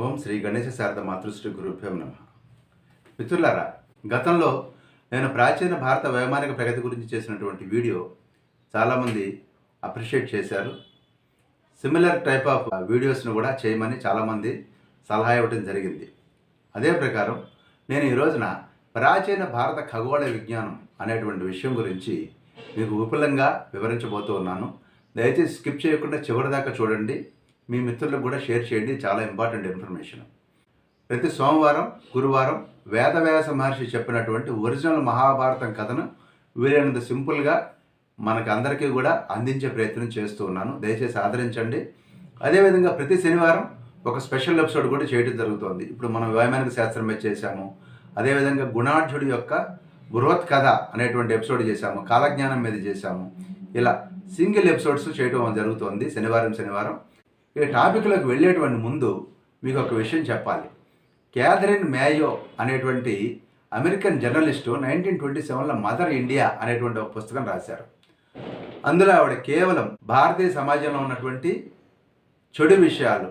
ఓం శ్రీ గణేశ శారద మాతృశ్రీ గురుభ్యం నమః. మిత్రులారా, గతంలో నేను ప్రాచీన భారత వైమానిక ప్రగతి గురించి చేసినటువంటి వీడియో చాలామంది అప్రిషియేట్ చేశారు. సిమిలర్ టైప్ ఆఫ్ వీడియోస్ను కూడా చేయమని చాలామంది సలహా ఇవ్వడం జరిగింది. అదే ప్రకారం నేను ఈ రోజున ప్రాచీన భారత ఖగోళ విజ్ఞానం అనేటువంటి విషయం గురించి మీకు విపులంగా వివరించబోతూ ఉన్నాను. దయచేసి స్కిప్ చేయకుండా చివరి దాకా చూడండి. మీ మిత్రులకు కూడా షేర్ చేయండి. చాలా ఇంపార్టెంట్ ఇన్ఫర్మేషన్. ప్రతి సోమవారం, గురువారం వేదవ్యాస మహర్షి చెప్పినటువంటి ఒరిజినల్ మహాభారతం కథను వీలైనంత సింపుల్గా మనకు అందరికీ కూడా అందించే ప్రయత్నం చేస్తూ ఉన్నాను. దయచేసి ఆదరించండి. అదేవిధంగా ప్రతి శనివారం ఒక స్పెషల్ ఎపిసోడ్ కూడా చేయడం జరుగుతుంది. ఇప్పుడు మనం వైమానిక శాస్త్రం మీద చేశాము. అదేవిధంగా గుణాఢ్యుడి యొక్క బృహత్ కథ అనేటువంటి ఎపిసోడ్ చేశాము. కాలజ్ఞానం మీద చేశాము. ఇలా సింగిల్ ఎపిసోడ్స్ చేయడం జరుగుతుంది శనివారం. ఈ టాపిక్లోకి వెళ్ళేటువంటి ముందు మీకు ఒక విషయం చెప్పాలి. క్యాథరిన్ మేయో అనేటువంటి అమెరికన్ జర్నలిస్టు 1927లో మదర్ ఇండియా అనేటువంటి ఒక పుస్తకం రాశారు. అందులో ఆవిడ కేవలం భారతీయ సమాజంలో ఉన్నటువంటి చెడు విషయాలు,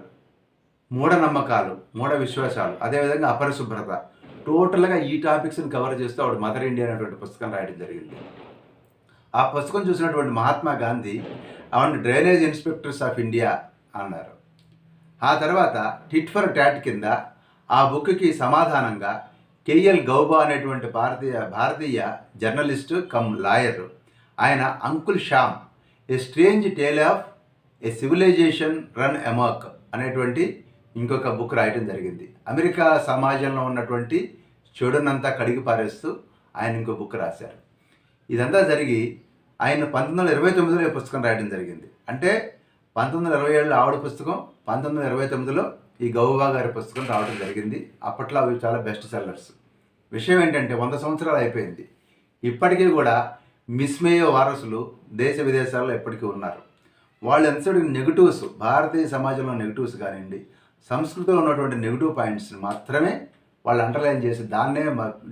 మూఢనమ్మకాలు, మూఢ విశ్వాసాలు, అదేవిధంగా అపరిశుభ్రత, టోటల్గా ఈ టాపిక్స్ని కవర్ చేస్తూ ఆవిడ మదర్ ఇండియా అనేటువంటి పుస్తకం రాయడం జరిగింది. ఆ పుస్తకం చూసినటువంటి మహాత్మా గాంధీ ఆవిడ డ్రైనేజ్ ఇన్స్పెక్టర్స్ ఆఫ్ ఇండియా అన్నారు. ఆ తర్వాత టిట్ ఫర్ టాట్ కింద ఆ బుక్కి సమాధానంగా కేఎల్ గౌబా అనేటువంటి భారతీయ జర్నలిస్టు కమ్ లాయర్, ఆయన uncle Sham a strange tale of a civilisation run amuck అనేటువంటి ఇంకొక బుక్ రాయడం జరిగింది. అమెరికా సమాజంలో ఉన్నటువంటి చెడునంతా కడిగి పారేస్తూ ఆయన ఇంకో బుక్ రాశారు. ఇదంతా జరిగి ఆయన 1929లో ఈ పుస్తకం రాయడం జరిగింది. అంటే 1927లో ఆవిడ పుస్తకం, 1929లో ఈ గౌబా గారి పుస్తకం రావడం జరిగింది. అప్పట్లో అవి చాలా బెస్ట్ సెల్లర్స్. విషయం ఏంటంటే 100 సంవత్సరాలు అయిపోయింది. ఇప్పటికీ కూడా మిస్మేయో వారసులు దేశ విదేశాల్లో ఎప్పటికీ ఉన్నారు. వాళ్ళు ఎంతసేపు నెగిటివ్స్, భారతీయ సమాజంలో నెగిటివ్స్ కానివ్వండి, సంస్కృతిలో ఉన్నటువంటి నెగిటివ్ పాయింట్స్ని మాత్రమే వాళ్ళు అండర్లైన్ చేసి దాన్నే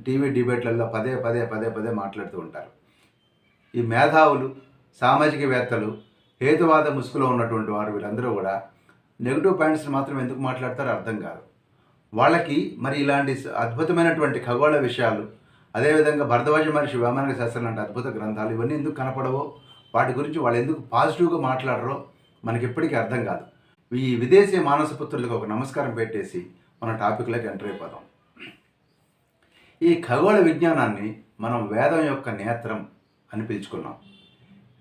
టీవీ డిబేట్లలో పదే మాట్లాడుతూ ఉంటారు. ఈ మేధావులు, సామాజికవేత్తలు, హేతువాద ముసుగులో ఉన్నటువంటి వారు వీళ్ళందరూ కూడా నెగిటివ్ పాయింట్స్ని మాత్రం ఎందుకు మాట్లాడతారో అర్థం కాదు. వాళ్ళకి మరి ఇలాంటి అద్భుతమైనటువంటి ఖగోళ విషయాలు, అదేవిధంగా భరద్వాజ మహర్షి వైమానిక శాస్త్రం లాంటి అద్భుత గ్రంథాలు ఇవన్నీ ఎందుకు కనపడవో, వాటి గురించి వాళ్ళు ఎందుకు పాజిటివ్గా మాట్లాడరో మనకి ఎప్పటికీ అర్థం కాదు. ఈ విదేశీ మానసపుత్రులకు ఒక నమస్కారం పెట్టేసి మన టాపిక్లోకి ఎంటర్ అయిపోదాం. ఈ ఖగోళ విజ్ఞానాన్ని మనం వేదం యొక్క నేత్రం అని పిలుచుకున్నాం.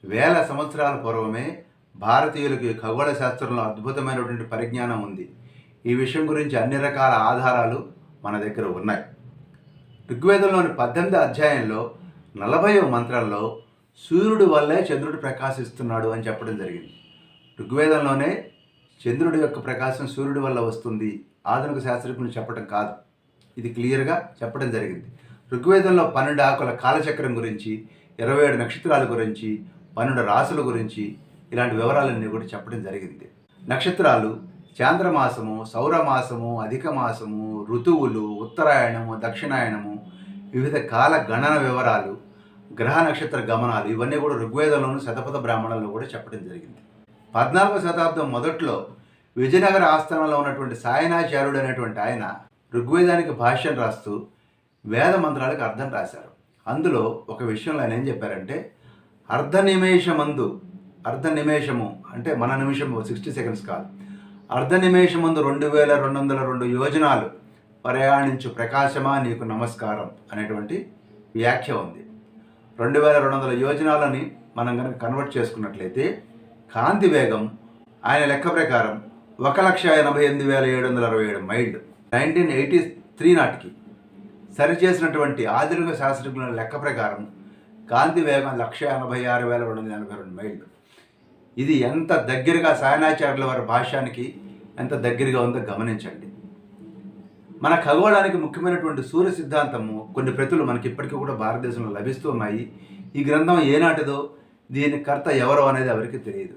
వేల సంవత్సరాల పూర్వమే భారతీయులకి ఖగోళ శాస్త్రంలో అద్భుతమైనటువంటి పరిజ్ఞానం ఉంది. ఈ విషయం గురించి అన్ని రకాల ఆధారాలు మన దగ్గర ఉన్నాయి. ఋగ్వేదంలోని 18వ అధ్యాయంలో 40వ మంత్రంలో సూర్యుడి వల్లే చంద్రుడు ప్రకాశిస్తున్నాడు అని చెప్పడం జరిగింది. ఋగ్వేదంలోనే చంద్రుడి యొక్క ప్రకాశం సూర్యుడి వల్ల వస్తుంది, ఆధునిక శాస్త్రజ్ఞులు చెప్పడం కాదు. ఇది క్లియర్గా చెప్పడం జరిగింది. ఋగ్వేదంలో 12 ఆకుల కాలచక్రం గురించి, 27 నక్షత్రాల గురించి, 12 రాసుల గురించి ఇలాంటి వివరాలన్నీ కూడా చెప్పడం జరిగింది. నక్షత్రాలు, చాంద్రమాసము, సౌరమాసము, అధిక మాసము, ఋతువులు, ఉత్తరాయణము, దక్షిణాయనము, వివిధ కాల గణన వివరాలు, గ్రహ నక్షత్ర గమనాలు ఇవన్నీ కూడా ఋగ్వేదంలోని శతపథ బ్రాహ్మణంలో కూడా చెప్పడం జరిగింది. 14వ శతాబ్దం మొదట్లో విజయనగర ఆస్థానంలో ఉన్నటువంటి సాయనాచార్యుడు అనేటువంటి ఆయన ఋగ్వేదానికి భాష్యం రాస్తూ వేద మంత్రాలకు అర్థం రాశారు. అందులో ఒక విషయంలో ఆయన ఏం చెప్పారంటే, అర్ధ నిమేషము అంటే మన నిమిషము 60 సెకండ్స్ కాదు, అర్ధ నిమేషమందు 2202 యోజనాలు ప్రయాణించు ప్రకాశమా నీకు నమస్కారం అనేటువంటి వ్యాఖ్య ఉంది. 2200 యోజనాలని మనం కనుక కన్వర్ట్ చేసుకున్నట్లయితే కాంతి వేగం ఆయన లెక్క ప్రకారం 1,88,727 మైళ్ళు. 1983 నాటికి సరిచేసినటువంటి ఆధునిక శాస్త్రజ్ఞుల లెక్క ప్రకారం కాంతి వేగం 1,86,282 మైళ్ళు. ఇది ఎంత దగ్గరగా సాయనాచార్యుల వారి భాష్యానికి ఎంత దగ్గరగా ఉందో గమనించండి. మన ఖగోళానికి ముఖ్యమైనటువంటి సూర్య సిద్ధాంతము కొన్ని ప్రతులు మనకి ఇప్పటికీ కూడా భారతదేశంలో లభిస్తూ ఉన్నాయి. ఈ గ్రంథం ఏనాటిదో, దీని కర్త ఎవరో అనేది ఎవరికి తెలియదు.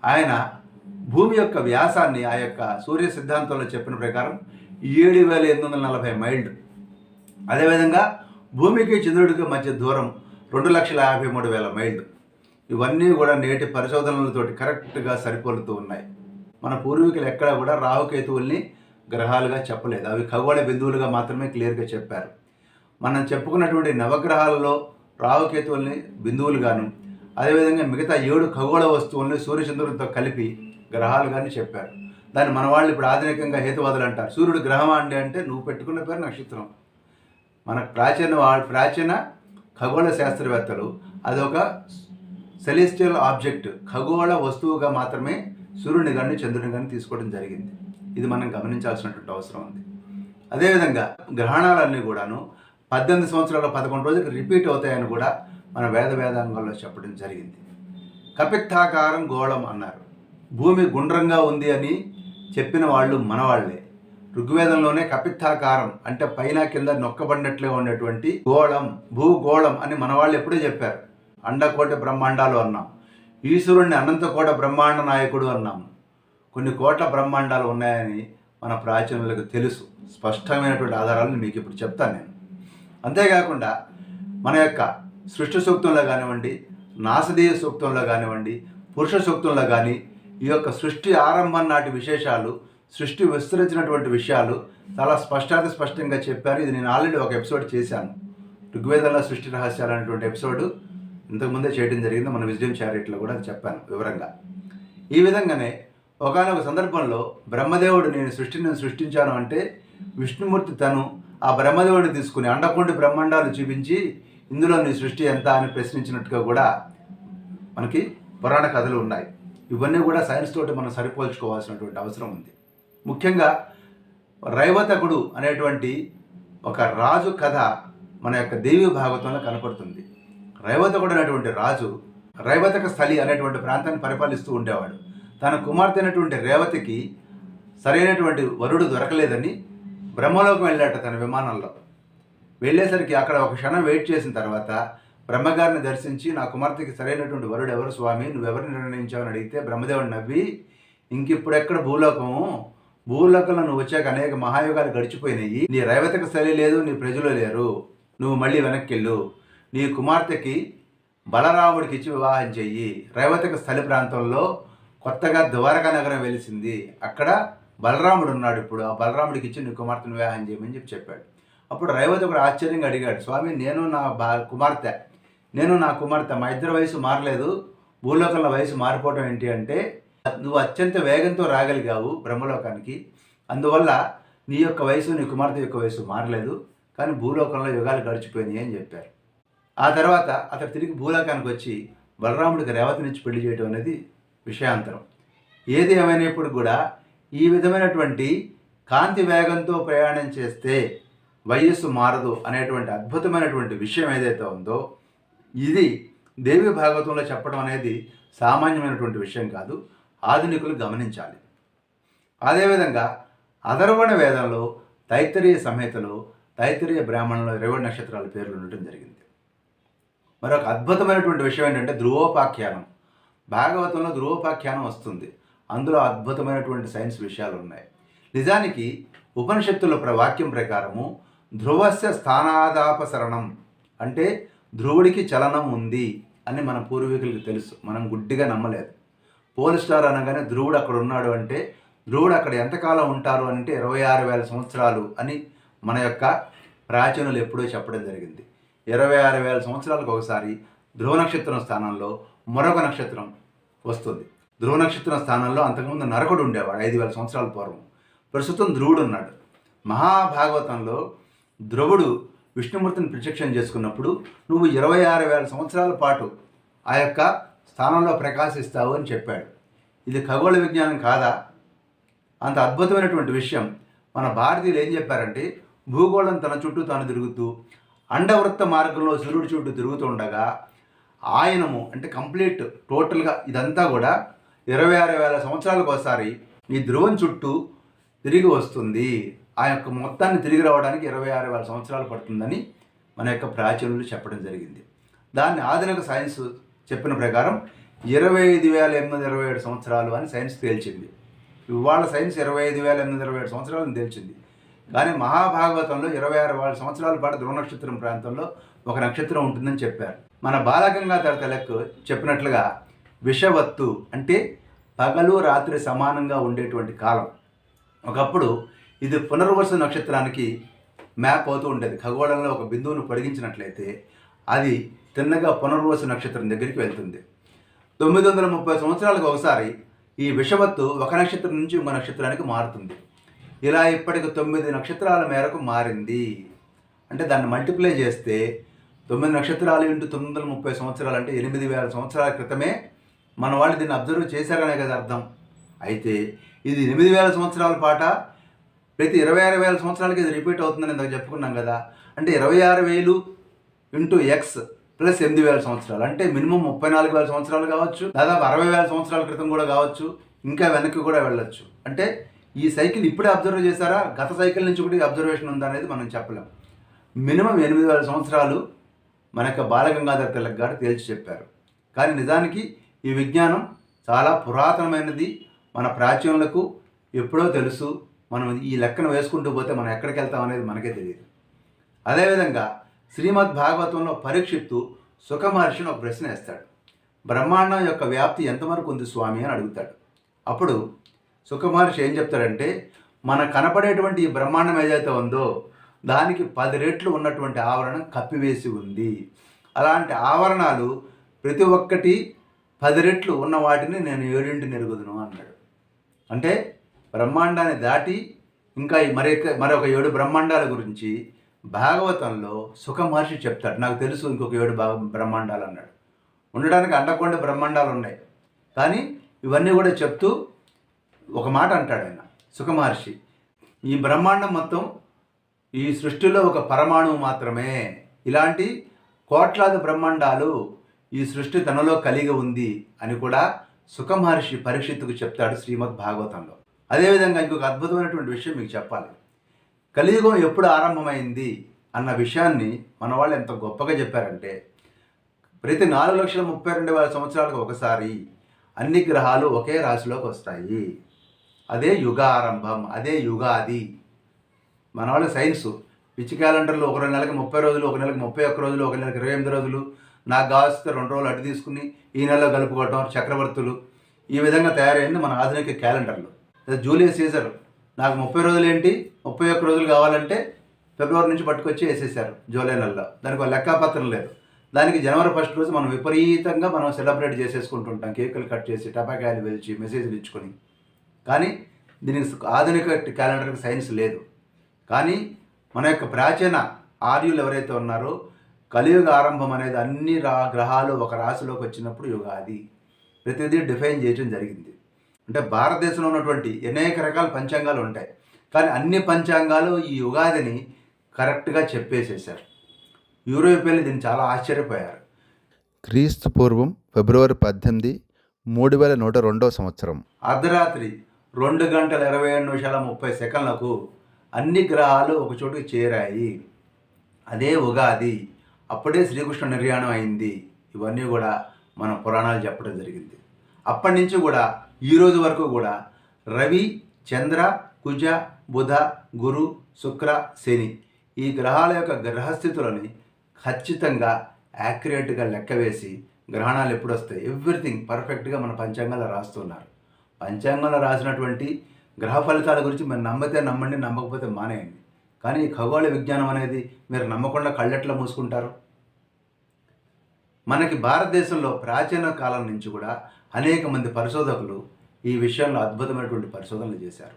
ఆయన భూమి యొక్క వ్యాసాన్ని ఆ యొక్క సూర్య సిద్ధాంతంలో చెప్పిన ప్రకారం 7,840 మైళ్ళు. అదేవిధంగా భూమికి చంద్రుడికి మధ్య దూరం 2,53,000 మైళ్ళు. ఇవన్నీ కూడా నేటి పరిశోధనలతోటి కరెక్ట్గా సరిపోలుతూ ఉన్నాయి. మన పూర్వీకులు ఎక్కడ కూడా రాహుకేతువుల్ని గ్రహాలుగా చెప్పలేదు. అవి ఖగోళ బిందువులుగా మాత్రమే క్లియర్గా చెప్పారు. మనం చెప్పుకున్నటువంటి నవగ్రహాలలో రాహుకేతువుల్ని బిందువులుగాను, అదేవిధంగా మిగతా 7 ఖగోళ వస్తువుల్ని సూర్యచంద్రులతో కలిపి గ్రహాలుగాని చెప్పారు. దాన్ని మన వాళ్ళు ఇప్పుడు ఆధునికంగా హేతువాదులు అంటారు. సూర్యుడు గ్రహమా అండి అంటే నువ్వు పెట్టుకున్న పేరు నక్షత్రం. మన ప్రాచీన ఖగోళ శాస్త్రవేత్తలు అదొక సెలెస్టియల్ ఆబ్జెక్ట్, ఖగోళ వస్తువుగా మాత్రమే సూర్యుని కానీ చంద్రుని కానీ తీసుకోవడం జరిగింది. ఇది మనం గమనించాల్సినటువంటి అవసరం ఉంది. అదేవిధంగా గ్రహణాలన్నీ కూడాను 18 సంవత్సరాల 11 రోజులకు రిపీట్ అవుతాయని కూడా మన వేదాంగాల్లో చెప్పడం జరిగింది. కపిత్తాకారం గోళం అన్నారు. భూమి గుండ్రంగా ఉంది అని చెప్పిన వాళ్ళు మనవాళ్లే. ఋగ్వేదంలోనే కపిత్తాకారం అంటే పైన కింద నొక్కబడినట్లే ఉన్నటువంటి గోళం, భూగోళం అని మనవాళ్ళు ఎప్పుడూ చెప్పారు. అండకోటి బ్రహ్మాండాలు అన్నాం. ఈశ్వరుణ్ణి అనంతకోట బ్రహ్మాండ నాయకుడు అన్నాము. కొన్ని కోట్ల బ్రహ్మాండాలు ఉన్నాయని మన ప్రాచీనులకు తెలుసు. స్పష్టమైనటువంటి ఆధారాలను మీకు ఇప్పుడు చెప్తాను నేను. అంతేకాకుండా మన యొక్క సృష్టి సూక్తంలో కానివ్వండి, నాసదీయ సూక్తంలో కానివ్వండి, పురుష సూక్తంలో కానీ ఈ యొక్క సృష్టి ఆరంభం నాటి విశేషాలు, సృష్టి విస్తరించినటువంటి విషయాలు చాలా స్పష్టంగా చెప్పారు. ఇది నేను ఆల్రెడీ ఒక ఎపిసోడ్ చేశాను. ఋగ్వేదంలో సృష్టి రహస్యాలు అనేటువంటి ఎపిసోడ్ ఇంతకుముందే చేయడం జరిగింది. మన విజ్డమ్ చారిటీలో కూడా అది చెప్పాను వివరంగా. ఈ విధంగానే ఒకానొక సందర్భంలో బ్రహ్మదేవుడు నేను సృష్టించాను అంటే విష్ణుమూర్తి తను ఆ బ్రహ్మదేవుడిని తీసుకుని అండకోటి బ్రహ్మాండాలు చూపించి ఇందులో నీ సృష్టి ఎంత అని ప్రశ్నించినట్టుగా కూడా మనకి పురాణ కథలు ఉన్నాయి. ఇవన్నీ కూడా సైన్స్ తోటి మనం సరిపోల్చుకోవాల్సినటువంటి అవసరం ఉంది. ముఖ్యంగా రైవతకుడు అనేటువంటి ఒక రాజు కథ మన యొక్క దేవి భాగవతంలో కనపడుతుంది. రైవతకుడు అనేటువంటి రాజు రైవతక స్థలి అనేటువంటి ప్రాంతాన్ని పరిపాలిస్తూ ఉండేవాడు. తన కుమార్తె అయినటువంటి రేవతికి సరైనటువంటి వరుడు దొరకలేదని బ్రహ్మలోకం వెళ్ళాట తన విమానంలో. వెళ్ళేసరికి అక్కడ ఒక క్షణం వెయిట్ చేసిన తర్వాత బ్రహ్మగారిని దర్శించి నా కుమార్తెకి సరైనటువంటి వరుడు ఎవరు స్వామి, నువ్వెవరిని నిర్ణయించావని అడిగితే బ్రహ్మదేవుడు నవ్వి ఇంకిప్పుడెక్కడ భూలోకంలో నువ్వు వచ్చాక అనేక మహాయుగాలు గడిచిపోయినాయి. నీ రైవతక స్థలి లేదు, నీ ప్రజలు లేరు, నువ్వు మళ్ళీ వెనక్కి వెళ్ళు, నీ కుమార్తెకి బలరాముడికి ఇచ్చి వివాహం చెయ్యి. రైవతక స్థలి ప్రాంతంలో కొత్తగా ద్వారకా నగరం వెలిసింది, అక్కడ బలరాముడు ఉన్నాడు, ఇప్పుడు ఆ బలరాముడికి ఇచ్చి నీ కుమార్తెను వివాహం చేయమని చెప్పాడు. అప్పుడు రైవతకుడు ఆశ్చర్యంగా అడిగాడు, స్వామి నేను నా కుమార్తె మా ఇద్దరి వయసు మారలేదు, భూలోకంలో వయసు మారిపోవడం ఏంటి అంటే నువ్వు అత్యంత వేగంతో రాగలిగావు బ్రహ్మలోకానికి, అందువల్ల నీ యొక్క వయసు నీ కుమార్తె యొక్క వయసు మారలేదు, కానీ భూలోకంలో యుగాలు గడిచిపోయినాయి అని చెప్పారు. ఆ తర్వాత అతడు తిరిగి భూలోకానికి వచ్చి బలరాముడికి రేవతినిచ్చి పెళ్లి చేయడం అనేది విషయాంతరం. ఏది ఏమైనప్పుడు కూడా ఈ విధమైనటువంటి కాంతి వేగంతో ప్రయాణం చేస్తే వయస్సు మారదు అనేటువంటి అద్భుతమైనటువంటి విషయం ఏదైతే ఉందో ఇది దేవి భాగవతంలో చెప్పడం అనేది సామాన్యమైనటువంటి విషయం కాదు, ఆధునికులు గమనించాలి. అదేవిధంగా అథర్వణ వేదంలో తైత్తరీయ సంహితలో తైత్తరీయ బ్రాహ్మణంలో 20 నక్షత్రాల పేర్లు ఉండటం జరిగింది. మరొక అద్భుతమైనటువంటి విషయం ఏంటంటే ధ్రువోపాఖ్యానం. భాగవతంలో ధ్రువోపాఖ్యానం వస్తుంది, అందులో అద్భుతమైనటువంటి సైన్స్ విషయాలు ఉన్నాయి. నిజానికి ఉపనిషత్తుల వాక్యం ప్రకారము ధ్రువస్య స్థానాదాపసరణం అంటే ధ్రువుడికి చలనం ఉంది అని మన పూర్వీకులకు తెలుసు, మనం గుడ్డిగా నమ్మలేదు. పోల్ స్టార్ అనగానే ధ్రువుడు అక్కడ ఉన్నాడు అంటే ధ్రువుడు అక్కడ ఎంతకాలం ఉంటారు అంటే 26,000 సంవత్సరాలు అని మన యొక్క ప్రాచీనులు ఎప్పుడూ చెప్పడం జరిగింది. 26,000 సంవత్సరాలకు ఒకసారి ధ్రువ నక్షత్రం స్థానంలో మరొక నక్షత్రం వస్తుంది. ధ్రువ నక్షత్రం స్థానంలో అంతకుముందు నరకుడు ఉండేవాడు 5,000 సంవత్సరాల పూర్వం. ప్రస్తుతం ధ్రువుడు ఉన్నాడు. మహాభాగవతంలో ధ్రువుడు విష్ణుమూర్తిని ప్రత్యక్షం చేసుకున్నప్పుడు నువ్వు 26,000 సంవత్సరాల పాటు ఆ యొక్క స్థానంలో ప్రకాశిస్తావు అని చెప్పాడు. ఇది ఖగోళ విజ్ఞానం కాదా? అంత అద్భుతమైనటువంటి విషయం. మన భారతీయులు ఏం చెప్పారంటే భూగోళం తన చుట్టూ తాను తిరుగుతూ అండవృత్త మార్గంలో సూర్యుడి చుట్టూ తిరుగుతూ ఉండగా ఆయనము అంటే కంప్లీట్ టోటల్గా ఇదంతా కూడా 26,000 సంవత్సరాలకు ఒకసారి ఈ ధ్రువం చుట్టూ తిరిగి వస్తుంది. ఆ యొక్క మొత్తాన్ని తిరిగి రావడానికి 26,000 సంవత్సరాలు పడుతుందని మన యొక్క ప్రాచీనులు చెప్పడం జరిగింది. దాన్ని ఆధునిక సైన్స్ చెప్పిన ప్రకారం 25,827 సంవత్సరాలు అని సైన్స్ తేల్చింది. ఇవాళ సైన్స్ 25,827 సంవత్సరాలను తేల్చింది. కానీ మహాభాగవతంలో 26,000 సంవత్సరాల పాటు ధ్రువ నక్షత్రం ప్రాంతంలో ఒక నక్షత్రం ఉంటుందని చెప్పారు. మన బాలగంగాధర తిలక్ చెప్పినట్లుగా విషవత్తు అంటే పగలు రాత్రి సమానంగా ఉండేటువంటి కాలం. ఒకప్పుడు ఇది పునర్వసు నక్షత్రానికి మ్యాప్ అవుతూ ఉండేది. ఖగోళంలో ఒక బిందువును పొడిగించినట్లయితే అది తిన్నగా పునర్వసు నక్షత్రం దగ్గరికి వెళ్తుంది. 930 సంవత్సరాలకు ఒకసారి ఈ విషవత్తు ఒక నక్షత్రం నుంచి ఇంకో నక్షత్రానికి మారుతుంది. ఇలా ఇప్పటికి 9 నక్షత్రాల మేరకు మారింది. అంటే దాన్ని మల్టిప్లై చేస్తే 9 నక్షత్రాలు ఇంటూ 930 సంవత్సరాలు అంటే 8,000 సంవత్సరాల క్రితమే మన వాళ్ళు దీన్ని అబ్జర్వ్ చేశారనే కదా అర్థం. అయితే ఇది 8,000 సంవత్సరాల పాట ప్రతి 26,000 సంవత్సరాలకి ఇది రిపీట్ అవుతుందని ఇందాక చెప్పుకున్నాం కదా. అంటే 26,000 ఇంటూ ఎక్స్ ప్లస్ 8,000 సంవత్సరాలు అంటే మినిమం 34,000 సంవత్సరాలు కావచ్చు, దాదాపు 60,000 సంవత్సరాల క్రితం కూడా కావచ్చు, ఇంకా వెనక్కి కూడా వెళ్ళొచ్చు. అంటే ఈ సైకిల్ ఇప్పుడే అబ్జర్వ్ చేశారా, గత సైకిల్ నుంచి కూడా అబ్జర్వేషన్ ఉందా అనేది మనం చెప్పలేం. మినిమం 8,000 సంవత్సరాలు మన యొక్క బాలగంగాధర తిలక్ గారు తేల్చి చెప్పారు. కానీ నిజానికి ఈ విజ్ఞానం చాలా పురాతనమైనది. మన ప్రాచీనులకు ఎప్పుడో తెలుసు. మనం ఈ లెక్కను వేసుకుంటూ పోతే మనం ఎక్కడికి వెళ్తాం అనేది మనకే తెలియదు. అదేవిధంగా శ్రీమద్ భాగవతంలో పరీక్షిత్తు సుఖ మహర్షిని ఒక ప్రశ్న వేస్తాడు. బ్రహ్మాండం యొక్క వ్యాప్తి ఎంతవరకు ఉంది స్వామి అని అడుగుతాడు. అప్పుడు సుఖ మహర్షి ఏం చెప్తాడంటే, మన కనపడేటువంటి ఈ బ్రహ్మాండం ఏదైతే ఉందో దానికి 10 రెట్లు ఉన్నటువంటి ఆవరణం కప్పివేసి ఉంది. అలాంటి ఆవరణాలు ప్రతి ఒక్కటి 10 రెట్లు ఉన్న వాటిని నేను 7 ఎరుగుదును అన్నాడు. అంటే బ్రహ్మాండాన్ని దాటి ఇంకా మరొక 7 బ్రహ్మాండాల గురించి భాగవతంలో సుఖ మహర్షి చెప్తాడు. నాకు తెలుసు ఇంకొక 7 బ్రహ్మాండాలు అన్నాడు. ఉండడానికి అండకొండ బ్రహ్మాండాలు ఉన్నాయి. కానీ ఇవన్నీ కూడా చెప్తూ ఒక మాట అంటాడు ఆయన సుఖ మహర్షి, ఈ బ్రహ్మాండం మొత్తం ఈ సృష్టిలో ఒక పరమాణువు మాత్రమే. ఇలాంటి కోట్లాది బ్రహ్మాండాలు ఈ సృష్టి తనలో కలిగి ఉంది అని కూడా సుఖ మహర్షి పరీక్షిత్తుకు చెప్తాడు శ్రీమద్ భాగవతంలో. అదేవిధంగా ఇంకొక అద్భుతమైనటువంటి విషయం మీకు చెప్పాలి. కలియుగం ఎప్పుడు ఆరంభమైంది అన్న విషయాన్ని మన వాళ్ళు ఎంత గొప్పగా చెప్పారంటే, ప్రతి 4,32,000 సంవత్సరాలకు ఒకసారి అన్ని గ్రహాలు ఒకే రాశిలోకి వస్తాయి. అదే యుగారంభం, అదే యుగాది. మన వాళ్ళ సైన్సు పిచ్చి క్యాలెండర్లో ఒక నెలకి 30 రోజులు, ఒక నెలకి 31 రోజులు, ఒక నెలకి 28 రోజులు, నాకు కావస్తే 2 రోజులు అడ్డు తీసుకుని ఈ నెలలో కలుపుకోవటం, చక్రవర్తులు, ఈ విధంగా తయారైంది మన ఆధునిక క్యాలెండర్లో. జూలియస్ సీజర్ నాకు 30 రోజులు ఏంటి 31 రోజులు కావాలంటే ఫిబ్రవరి నుంచి పట్టుకొచ్చి వేసేసారు జూలై నెలలో. దానికి ఒక లెక్కాపత్రం లేదు. దానికి జనవరి 1 రోజు మనం విపరీతంగా మనం సెలబ్రేట్ చేసేసుకుంటుంటాం, కేకులు కట్ చేసి టపాకాయలు వెలిచి మెసేజ్లు ఇచ్చుకొని. కానీ దీనికి ఆధునిక క్యాలెండర్కి సైన్స్ లేదు. కానీ మన యొక్క ప్రాచీన ఆర్యులు ఎవరైతే ఉన్నారో కలియుగ ఆరంభం అనేది అన్ని గ్రహాలు ఒక రాశిలోకి వచ్చినప్పుడు యుగాది ప్రతిదీ డిఫైన్ చేయడం జరిగింది. అంటే భారతదేశంలో ఉన్నటువంటి అనేక రకాల పంచాంగాలు ఉంటాయి. కానీ అన్ని పంచాంగాలు ఈ యుగాదిని కరెక్ట్గా చెప్పేసేసారు. యూరోపియన్లు దీన్ని చాలా ఆశ్చర్యపోయారు. క్రీస్తు పూర్వం ఫిబ్రవరి 18, 3102 సంవత్సరం అర్ధరాత్రి 2:27:30 అన్ని గ్రహాలు ఒక చోటుకి చేరాయి. అదే ఉగాది. అప్పుడే శ్రీకృష్ణ నిర్యాణం అయింది. ఇవన్నీ కూడా మన పురాణాలు చెప్పడం జరిగింది. అప్పటి నుంచి కూడా ఈ రోజు వరకు కూడా రవి, చంద్ర, కుజ, బుధ, గురు, శుక్ర, శని ఈ గ్రహాల యొక్క గ్రహస్థితులని ఖచ్చితంగా యాక్యురేట్గా లెక్క వేసి గ్రహణాలు ఎప్పుడు వస్తాయి ఎవ్రీథింగ్ పర్ఫెక్ట్గా మన పంచాంగాల్లో రాస్తున్నారు. పంచాంగంలో రాసినటువంటి గ్రహ ఫలితాల గురించి మీరు నమ్మితే నమ్మండి, నమ్మకపోతే మానేయండి. కానీ ఈ ఖగోళ విజ్ఞానం అనేది మీరు నమ్మకుండా కళ్ళెట్లా మూసుకుంటారు? మనకి భారతదేశంలో ప్రాచీన కాలం నుంచి కూడా అనేక మంది పరిశోధకులు ఈ విషయంలో అద్భుతమైనటువంటి పరిశోధనలు చేశారు.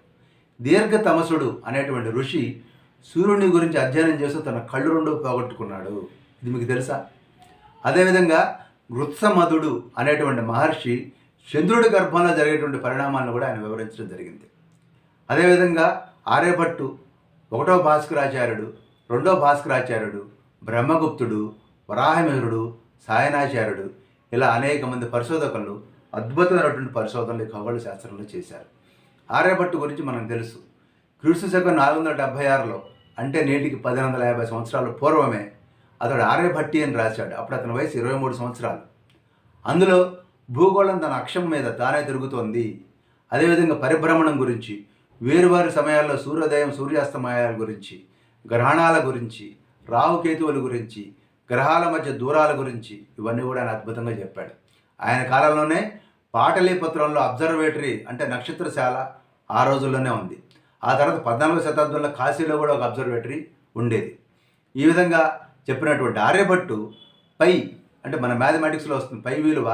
దీర్ఘతమసుడు అనేటువంటి ఋషి సూర్యుని గురించి అధ్యయనం చేస్తూ తన కళ్ళు 2 పోగొట్టుకున్నాడు. ఇది మీకు తెలుసా? అదేవిధంగా వృత్సమధుడు అనేటువంటి మహర్షి చంద్రుడి గర్భంలో జరిగేటువంటి పరిణామాలను కూడా ఆయన వివరించడం జరిగింది. అదేవిధంగా ఆర్యభట్టు, 1వ భాస్కరాచార్యుడు, 2వ భాస్కరాచార్యుడు, బ్రహ్మగుప్తుడు, వరాహమిహిరుడు, సాయనాచార్యుడు ఇలా అనేక మంది పరిశోధకులు అద్భుతమైనటువంటి పరిశోధనలు ఖగోళ శాస్త్రంలో చేశారు. ఆర్యభట్టు గురించి మనకు తెలుసు. క్రీస్తు శకం 476లో అంటే నేటికి 1150 సంవత్సరాల పూర్వమే అతడు ఆర్యభట్టి అని రాశాడు. అప్పుడు అతని వయసు 23 సంవత్సరాలు. అందులో భూగోళం తన అక్షం మీద తానే తిరుగుతోంది, అదేవిధంగా పరిభ్రమణం గురించి, వేరువారి సమయాల్లో సూర్యోదయం సూర్యాస్తమయాల గురించి, గ్రహణాల గురించి, రాహుకేతువుల గురించి, గ్రహాల మధ్య దూరాల గురించి ఇవన్నీ కూడా ఆయన అద్భుతంగా చెప్పాడు. ఆయన కాలంలోనే పాటలీపుత్రంలో అబ్జర్వేటరీ అంటే నక్షత్రశాల ఆ రోజుల్లోనే ఉంది. ఆ తర్వాత 14వ శతాబ్దంలో కాశీలో కూడా ఒక అబ్జర్వేటరీ ఉండేది. ఈ విధంగా చెప్పినటువంటి ఆర్యభట్టు పై అంటే మన మ్యాథమెటిక్స్లో వస్తుంది పై విలువ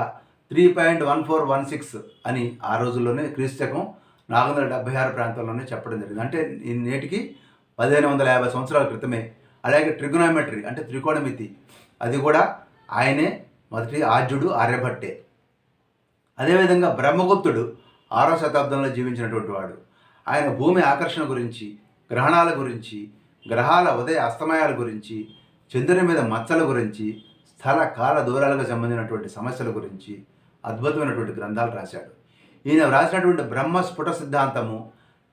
3.1416 అని ఆ రోజుల్లోనే క్రీస్తుశకం 476 ప్రాంతంలోనే చెప్పడం జరిగింది. అంటే నేటికి 1550 సంవత్సరాల క్రితమే. అలాగే ట్రిగ్నోమెట్రీ అంటే త్రికోణమితి అది కూడా ఆయనే మొదటి ఆద్యుడు ఆర్యభట్టే. అదేవిధంగా బ్రహ్మగుప్తుడు 6వ శతాబ్దంలో జీవించినటువంటి వాడు. ఆయన భూమి ఆకర్షణ గురించి, గ్రహణాల గురించి, గ్రహాల ఉదయ అస్తమయాల గురించి, చంద్రుని మీద మచ్చల గురించి, స్థల కాల దూరాలకు సంబంధించినటువంటి సమస్యల గురించి అద్భుతమైనటువంటి గ్రంథాలు రాశాడు. ఈయన రాసినటువంటి బ్రహ్మ స్ఫుట సిద్ధాంతము,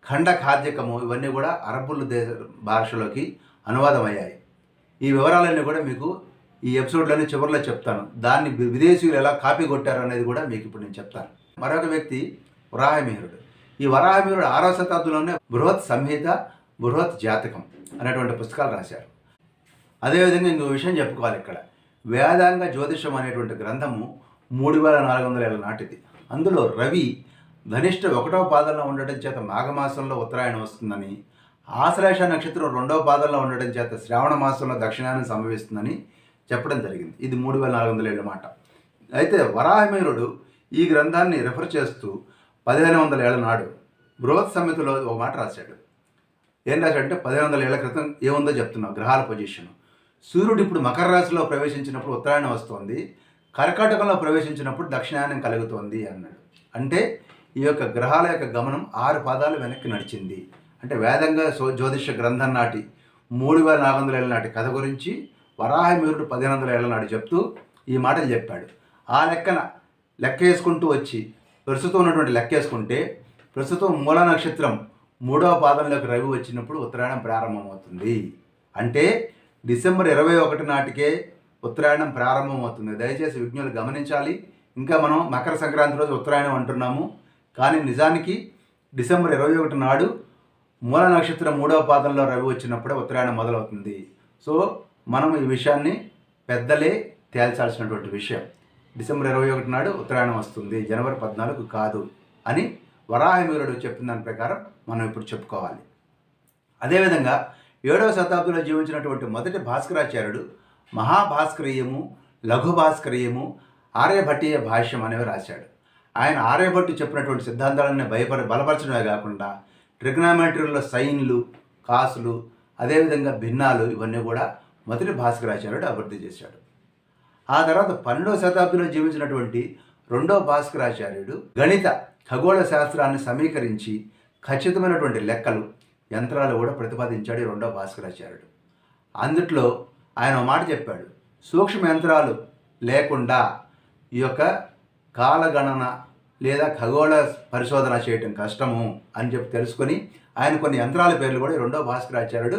ఖండ ఖాద్యకము ఇవన్నీ కూడా అరబ్బుల భాషలోకి అనువాదమయ్యాయి. ఈ వివరాలన్నీ కూడా మీకు ఈ ఎపిసోడ్లోని చివరిలో చెప్తాను. దాన్ని విదేశీయులు ఎలా కాపీ కొట్టారు అనేది కూడా మీకు ఇప్పుడు నేను చెప్తాను. మరొక వ్యక్తి వరాహమిహిరుడు. ఈ వరాహమిహిరుడు 6వ శతాబ్దంలోనే బృహత్ సంహిత, బృహత్ జాతకం అనేటువంటి పుస్తకాలు రాశారు. అదేవిధంగా ఇంకో విషయం చెప్పుకోవాలి ఇక్కడ. వేదాంగ జ్యోతిషం అనేటువంటి గ్రంథము 3400 ఏళ్ళ నాటిది. అందులో రవి ధనిష్ట 1వ పాదంలో ఉండటం చేత మాఘమాసంలో ఉత్తరాయణం వస్తుందని, ఆశ్లేష నక్షత్రం 2వ పాదంలో ఉండటం చేత శ్రావణ మాసంలో దక్షిణాయనం సంభవిస్తుందని చెప్పడం జరిగింది. ఇది 3400 ఏళ్ళ మాట. అయితే వరాహమిహిరుడు ఈ గ్రంథాన్ని రెఫర్ చేస్తూ 1500 ఏళ్ల నాడు బృహత్ సంహితలో ఒక మాట రాశాడు. ఏం రాశాడంటే 1500 ఏళ్ల క్రితం ఏముందో చెప్తున్నాం. గ్రహాల పొజిషన్. సూర్యుడు ఇప్పుడు మకర రాశిలో ప్రవేశించినప్పుడు ఉత్తరాయణం వస్తుంది, కర్కాటకంలో ప్రవేశించినప్పుడు దక్షిణాయనం కలుగుతోంది అన్నాడు. అంటే ఈ యొక్క గ్రహాల యొక్క గమనం 6 పాదాలు వెనక్కి నడిచింది. అంటే వేదంగా జ్యోతిష గ్రంథం నాటి 3400 ఏళ్ళ నాటి కథ గురించి వరాహమిహిరుడు 1500 ఏళ్ల నాడు చెప్తూ ఈ మాటలు చెప్పాడు. ఆ లెక్క వేసుకుంటూ వచ్చి ప్రస్తుతం ఉన్నటువంటి లెక్క వేసుకుంటే ప్రస్తుతం మూల నక్షత్రం 3వ పాదంలోకి రవి వచ్చినప్పుడు ఉత్తరాయణం ప్రారంభమవుతుంది. అంటే డిసెంబర్ 21 నాటికే ఉత్తరాయణం ప్రారంభమవుతుంది. దయచేసి విజ్ఞులు గమనించాలి. ఇంకా మనం మకర సంక్రాంతి రోజు ఉత్తరాయణం అంటున్నాము, కానీ నిజానికి డిసెంబర్ 21 నాడు మూల నక్షత్రం 3వ పాదంలో రవి వచ్చినప్పుడే ఉత్తరాయణం మొదలవుతుంది. సో మనం ఈ విషయాన్ని పెద్దలే తేల్చాల్సినటువంటి విషయం. డిసెంబర్ 21 నాడు ఉత్తరాయణం వస్తుంది, జనవరి 14 కాదు అని వరాహమిహిరుడు చెప్పిన దాని ప్రకారం మనం ఇప్పుడు చెప్పుకోవాలి. అదేవిధంగా 7వ శతాబ్దంలో జీవించినటువంటి మొదటి భాస్కరాచార్యుడు మహాభాస్కరీయము, లఘు భాస్కరీయము, ఆర్యభట్టీయ భాష్యం అనేవి రాశాడు. ఆయన ఆర్యభట్టు చెప్పినటువంటి సిద్ధాంతాలన్నీ బలపరచడమే కాకుండా ట్రిగ్నామెట్రీలో సైన్లు, కాసులు, అదేవిధంగా భిన్నాలు ఇవన్నీ కూడా మొదటి భాస్కరాచార్యుడు అభివృద్ధి చేశాడు. ఆ తర్వాత 12వ శతాబ్దంలో జీవించినటువంటి 2వ భాస్కరాచార్యుడు గణిత ఖగోళ శాస్త్రాన్ని సమీకరించి ఖచ్చితమైనటువంటి లెక్కలు, యంత్రాలు కూడా ప్రతిపాదించాడు 2వ భాస్కరాచార్యుడు. అందుట్లో ఆయన ఒక మాట చెప్పాడు. సూక్ష్మ యంత్రాలు లేకుండా ఈ యొక్క కాలగణన లేదా ఖగోళ పరిశోధన చేయటం కష్టము అని చెప్పి తెలుసుకొని ఆయన కొన్ని యంత్రాల పేర్లు కూడా 2వ భాస్కరాచార్యుడు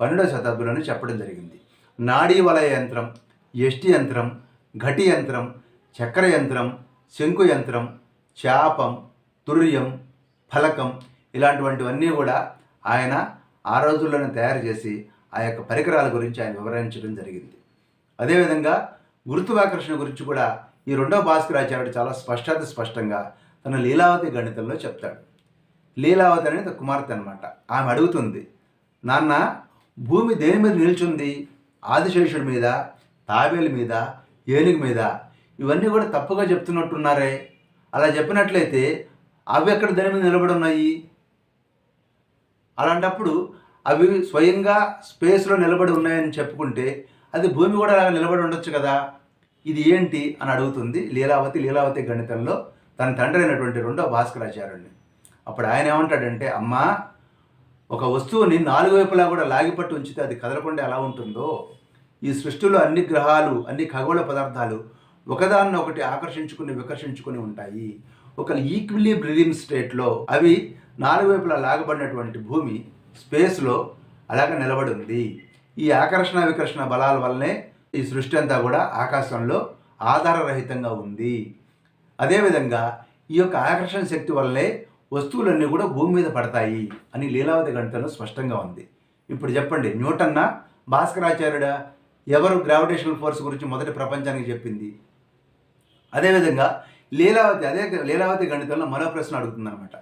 12వ శతాబ్దంలోనే చెప్పడం జరిగింది. నాడీ వలయ యంత్రం, యష్టి యంత్రం, ఘటి యంత్రం, చక్ర యంత్రం, శంకు యంత్రం, చాపం, తుర్యం, ఫలకం ఇలాంటివన్నీ కూడా ఆయన ఆ రోజుల్లోనే తయారు చేసి ఆ యొక్క పరికరాల గురించి ఆయన వివరించడం జరిగింది. అదేవిధంగా గురుత్వాకర్షణ గురించి కూడా ఈ 2వ భాస్కరాచార్యుడు చాలా స్పష్టంగా తన లీలావతి గణితంలో చెప్తాడు. లీలావతి అనేది కుమార్తె అనమాట. ఆమె అడుగుతుంది, నాన్న భూమి దేని మీద నిల్చుంది? ఆదిశేషుడి మీద, తాబేలు మీద, ఏనుగు మీద. ఇవన్నీ కూడా తప్పుగా చెప్తున్నట్టున్నారే. అలా చెప్పినట్లయితే అవి ఎక్కడ దేని మీద నిలబడి ఉన్నాయి? అలాంటప్పుడు అవి స్వయంగా స్పేస్లో నిలబడి ఉన్నాయని చెప్పుకుంటే అది భూమి కూడా నిలబడి ఉండొచ్చు కదా, ఇది ఏంటి అని అడుగుతుంది లీలావతి గణితంలో తన తండ్రి అయినటువంటి 2వ భాస్కరాచార్యుడిని. అప్పుడు ఆయన ఏమంటాడంటే, అమ్మా ఒక వస్తువుని 4 వైపులా కూడా లాగిపట్టు ఉంచితే అది కదలకుండా ఎలా ఉంటుందో, ఈ సృష్టిలో అన్ని గ్రహాలు, అన్ని ఖగోళ పదార్థాలు ఒకదాన్నొకటి ఆకర్షించుకుని వికర్షించుకుని ఉంటాయి. ఒక ఈక్విలిబ్రియం స్టేట్లో అవి 4 వైపులా లాగబడినటువంటి భూమి స్పేస్లో అలాగే నిలబడి ఉంది. ఈ ఆకర్షణ వికర్షణ బలాల వల్లనే ఈ సృష్టి అంతా కూడా ఆకాశంలో ఆధారరహితంగా ఉంది. అదేవిధంగా ఈ యొక్క ఆకర్షణ శక్తి వల్లే వస్తువులన్నీ కూడా భూమి మీద పడతాయి అని లీలావతి గణితంలో స్పష్టంగా ఉంది. ఇప్పుడు చెప్పండి, న్యూటన్నా భాస్కరాచార్యుడా ఎవరు గ్రావిటేషనల్ ఫోర్స్ గురించి మొదటి ప్రపంచానికి చెప్పింది? అదేవిధంగా లీలావతి గణితంలో మరో ప్రశ్న అడుగుతుందన్నమాట.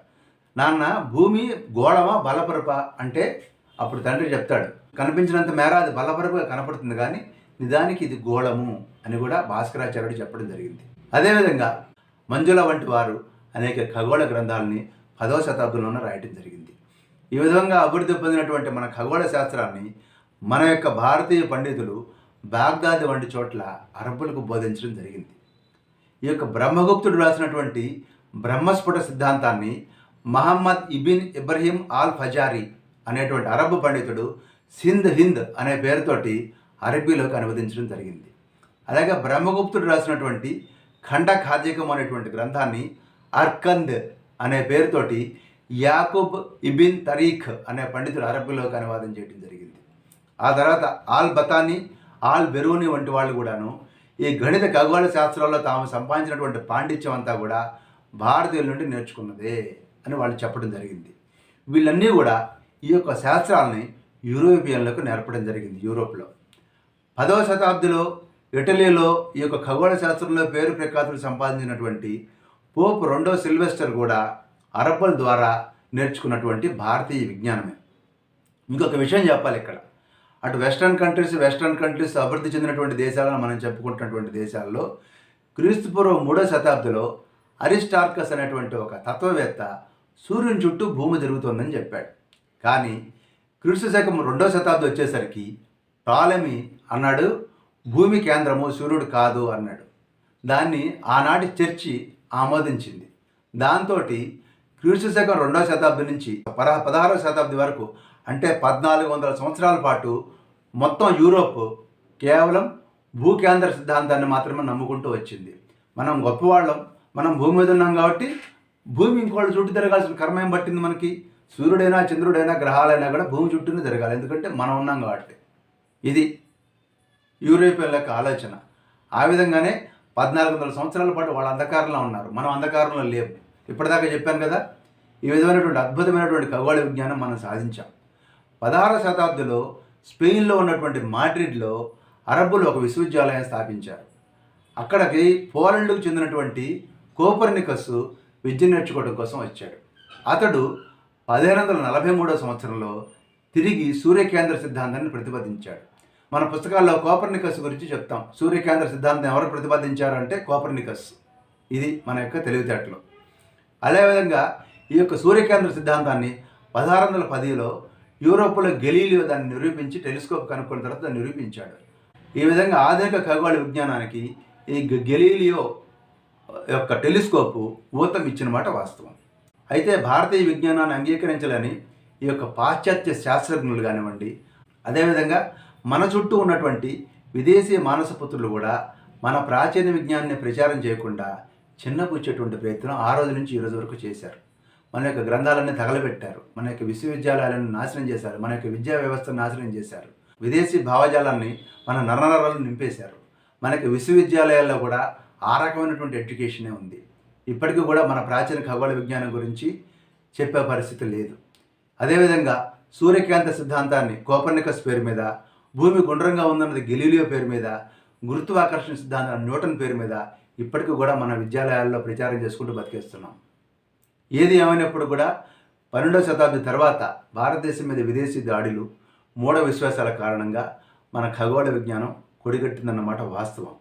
నాన్న భూమి గోళమా బలపరప అంటే అప్పుడు తండ్రి చెప్తాడు, కనిపించినంత మేర అది బలపరపుగా కనపడుతుంది కానీ నిజానికి ఇది గోళము అని కూడా భాస్కరాచార్యుడు చెప్పడం జరిగింది. అదేవిధంగా మంజుల వంటి వారు అనేక ఖగోళ గ్రంథాలని 10వ శతాబ్దంలోనే రాయటం జరిగింది. ఈ విధంగా అభివృద్ధి పొందినటువంటి మన ఖగోళ శాస్త్రాన్ని మన యొక్క భారతీయ పండితులు బాగ్దాద్ వంటి చోట్ల అరబ్బులకు బోధించడం జరిగింది. ఈ యొక్క బ్రహ్మగుప్తుడు రాసినటువంటి బ్రహ్మస్ఫుట సిద్ధాంతాన్ని మహమ్మద్ ఇబిన్ ఇబ్రహీం ఆల్ ఫజారీ అనేటువంటి అరబ్బు పండితుడు హింద్ అనే పేరుతోటి అరబ్బీలోకి అనువదించడం జరిగింది. అలాగే బ్రహ్మగుప్తుడు రాసినటువంటి ఖండఖాద్యకం అనేటువంటి గ్రంథాన్ని అర్కంద్ అనే పేరుతోటి యాకూబ్ ఇబిన్ తరీఖ్ అనే పండితుడు అరబ్బీలోకి అనువాదం చేయడం జరిగింది. ఆ తర్వాత ఆల్ బతానీ, ఆల్ బెరూని వంటి వాళ్ళు కూడాను ఈ గణిత ఖగోళ శాస్త్రాల్లో తాము సంపాదించినటువంటి పాండిత్యం అంతా కూడా భారతీయుల నుండి నేర్చుకున్నదే అని వాళ్ళు చెప్పడం జరిగింది. వీళ్ళన్నీ కూడా ఈ యొక్క శాస్త్రాలని యూరోపియన్లకు నేర్పడం జరిగింది. యూరోప్లో 10వ శతాబ్దిలో ఇటలీలో ఈ యొక్క ఖగోళ శాస్త్రంలో పేరు ప్రఖ్యాతులు సంపాదించినటువంటి పోప్ 2వ సిల్వెస్టర్ కూడా అరబ్బుల ద్వారా నేర్చుకున్నటువంటి భారతీయ విజ్ఞానమే. ఇంకొక విషయం చెప్పాలి ఇక్కడ, అటు వెస్ట్రన్ కంట్రీస్ అభివృద్ధి చెందినటువంటి దేశాలను మనం చెప్పుకుంటున్నటువంటి దేశాల్లో క్రీస్తుపూర్వం 3వ శతాబ్దిలో అరిస్టార్కస్ అనేటువంటి ఒక తత్వవేత్త సూర్యుని చుట్టూ భూమి తిరుగుతోందని చెప్పాడు. కానీ క్రీస్తు శకం 2వ శతాబ్దం వచ్చేసరికి టాలెమీ అన్నాడు భూమి కేంద్రము సూర్యుడు కాదు అన్నాడు. దాన్ని ఆనాటి చర్చి ఆమోదించింది. దాంతో క్రీస్తు శకం 2వ శతాబ్దం నుంచి 16వ శతాబ్ది వరకు అంటే 1400 సంవత్సరాల పాటు మొత్తం యూరోప్ కేవలం భూకేంద్ర సిద్ధాంతాన్ని మాత్రమే నమ్ముకుంటూ వచ్చింది. మనం గొప్పవాళ్ళం, మనం భూమి మీద ఉన్నాం కాబట్టి భూమి ఇంకోళ్ళు చుట్టూ తిరగాల్సిన కర్మ ఏం పట్టింది మనకి? సూర్యుడైనా చంద్రుడైనా గ్రహాలైనా కూడా భూమి చుట్టూనే తిరగాలి, ఎందుకంటే మనం ఉన్నాం కాబట్టి. ఇది యూరోపియన్ల యొక్క ఆలోచన. ఆ విధంగానే 1400 సంవత్సరాల పాటు వాళ్ళు అంధకారంలో ఉన్నారు, మనం అంధకారంలో లేవు. ఇప్పటిదాకా చెప్పాను కదా, ఈ విధమైనటువంటి అద్భుతమైనటువంటి ఖగోళ విజ్ఞానం మనం సాధించాం. 16వ శతాబ్దిలో స్పెయిన్లో ఉన్నటువంటి మాడ్రిడ్లో అరబ్బులు ఒక విశ్వవిద్యాలయం స్థాపించారు. అక్కడికి పోలండ్కు చెందినటువంటి కోపర్నికస్ విద్య నేర్చుకోవడం కోసం వచ్చాడు. అతడు 1543వ సంవత్సరంలో తిరిగి సూర్యకేంద్ర సిద్ధాంతాన్ని ప్రతిపాదించాడు. మన పుస్తకాల్లో కోపర్నికస్ గురించి చెప్తాం. సూర్యకేంద్ర సిద్ధాంతం ఎవరు ప్రతిపాదించారంటే కోపర్నికస్. ఇది మన యొక్క తెలివితేటలు. అదేవిధంగా ఈ యొక్క సూర్యకేంద్ర సిద్ధాంతాన్ని 1610లో యూరోప్లో గెలీలియో దాన్ని నిరూపించి టెలిస్కోప్ కనుక్కున్న తర్వాత దాన్ని నిరూపించాడు. ఈ విధంగా ఆధునిక ఖగోళ విజ్ఞానానికి ఈ గెలీలియో యొక్క టెలిస్కోపు ఊతం ఇచ్చిన మాట వాస్తవం. అయితే భారతీయ విజ్ఞానాన్ని అంగీకరించాలని ఈ యొక్క పాశ్చాత్య శాస్త్రజ్ఞులు కానివ్వండి, అదేవిధంగా మన చుట్టూ ఉన్నటువంటి విదేశీ మానసపుత్రులు కూడా మన ప్రాచీన విజ్ఞానాన్ని ప్రచారం చేయకుండా చిన్నపుచ్చేటువంటి ప్రయత్నం ఆ రోజు నుంచి ఈ రోజు వరకు చేశారు. మన యొక్క గ్రంథాలన్నీ తగలబెట్టారు, మన యొక్క విశ్వవిద్యాలయాలను నాశనం చేశారు, మన యొక్క విద్యా వ్యవస్థను నాశనం చేశారు, విదేశీ భావజాలాన్ని మన నరనరాలను నింపేశారు. మనకి విశ్వవిద్యాలయాల్లో కూడా ఆ రకమైనటువంటి ఎడ్యుకేషనే ఉంది. ఇప్పటికీ కూడా మన ప్రాచీన ఖగోళ విజ్ఞానం గురించి చెప్పే పరిస్థితి లేదు. అదేవిధంగా సూర్యకాంత సిద్ధాంతాన్ని కోపర్నికస్ పేరు మీద, భూమి గుండ్రంగా ఉందన్నది గెలీలియో పేరు మీద, గురుత్వాకర్షణ సిద్ధాంతాన్ని న్యూటన్ పేరు మీద ఇప్పటికీ కూడా మన విద్యాలయాల్లో ప్రచారం చేసుకుంటూ బతికేస్తున్నాం. ఏది ఏమైనప్పుడు కూడా 12వ శతాబ్ది తర్వాత భారతదేశం మీద విదేశీ దాడులు, మూఢ విశ్వాసాల కారణంగా మన ఖగోళ విజ్ఞానం కొడిగట్టిందన్నమాట వాస్తవం.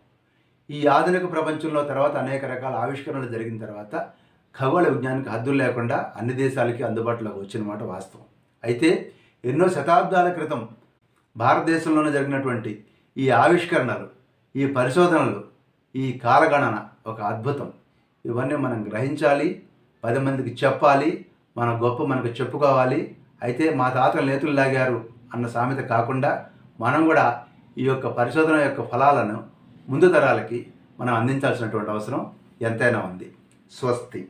ఈ ఆధునిక ప్రపంచంలో తర్వాత అనేక రకాల ఆవిష్కరణలు జరిగిన తర్వాత ఖగోళ విజ్ఞానానికి హద్దులు లేకుండా అన్ని దేశాలకి అందుబాటులోకి వచ్చిన మాట వాస్తవం. అయితే ఎన్నో శతాబ్దాల క్రితం భారతదేశంలోనే జరిగినటువంటి ఈ ఆవిష్కరణలు, ఈ పరిశోధనలు, ఈ కాలగణన ఒక అద్భుతం. ఇవన్నీ మనం గ్రహించాలి, 10 మందికి చెప్పాలి, మన గొప్ప మనకు చెప్పుకోవాలి. అయితే మా తాతలు నేతులు లాగారు అన్న సామెత కాకుండా మనం కూడా ఈ యొక్క పరిశోధన యొక్క ఫలాలను ముందు తరాలకి మనం అందించాల్సినటువంటి అవసరం ఎంతైనా ఉంది. స్వస్తి.